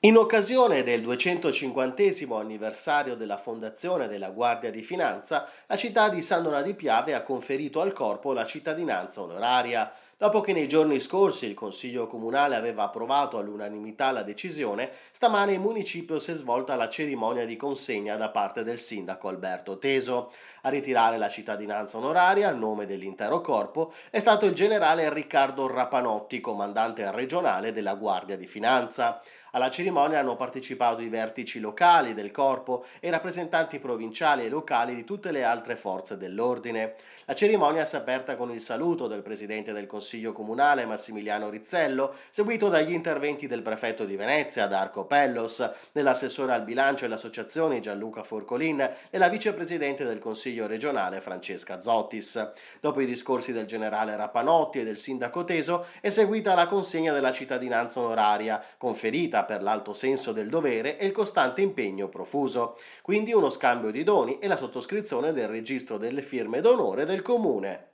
In occasione del 250° anniversario della fondazione della Guardia di Finanza, la città di San Donà di Piave ha conferito al corpo la cittadinanza onoraria. Dopo che nei giorni scorsi il Consiglio Comunale aveva approvato all'unanimità la decisione, stamane in municipio si è svolta la cerimonia di consegna da parte del sindaco Alberto Teso. A ritirare la cittadinanza onoraria a nome dell'intero corpo è stato il generale Riccardo Rapanotti, comandante regionale della Guardia di Finanza. Alla cerimonia hanno partecipato i vertici locali del corpo e i rappresentanti provinciali e locali di tutte le altre forze dell'ordine. La cerimonia si è aperta con il saluto del presidente del Consiglio Comunale Massimiliano Rizzello, seguito dagli interventi del prefetto di Venezia Darco Pellos, dell'assessore al bilancio e alle associazioni Gianluca Forcolin e la vicepresidente del Consiglio regionale Francesca Zottis. Dopo i discorsi del generale Rapanotti e del sindaco Teso è seguita la consegna della cittadinanza onoraria, conferita per l'alto senso del dovere e il costante impegno profuso. Quindi uno scambio di doni e la sottoscrizione del registro delle firme d'onore del comune.